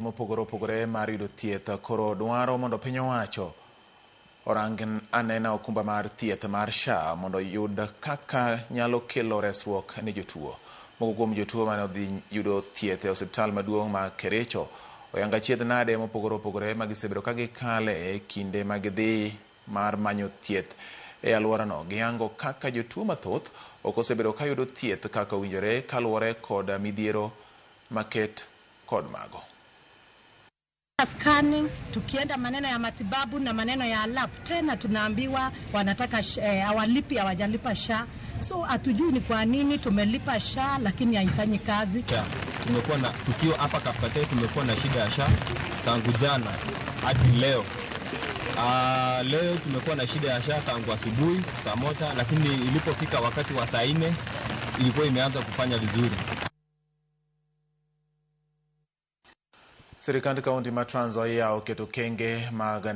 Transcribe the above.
Mopogore mar yudo thieth koro dwaro mondo piny owacho orang anena okumba mar thieth mar SHA mondo yud kaka nyalo kelo resruok ne jotuo. Moko kuom jotuo mane odhi yudo thieth e osiptal maduong' ma Kericho oyanga chiedh nade mopogore ma gisebedo ka gikale e kinde mag dhi mar manyo thieth e alworano. Giyango kaka jotuo mathoth ok osebedo ka yudo thieth kaka owinjore kaluwore kod midhiero maket kod mago. Scanning, tukienda maneno ya matibabu na maneno ya lab tena tunaambiwa wanataka hawajalipa SHA. So hatujui ni kwa nini tumelipa SHA lakini haifanyi kazi. Tumekuwa na tukio hapa Kapkate, tumekuwa na shida ya SHA tangu jana hadi leo. Leo tumekuwa na shida ya SHA tangu asubuhi saa 1, lakini ilipofika wakati wa saa 4 ilikuwa imeanza kufanya vizuri. Serikali kaunti ma Trans Nzoia oketo kenge mag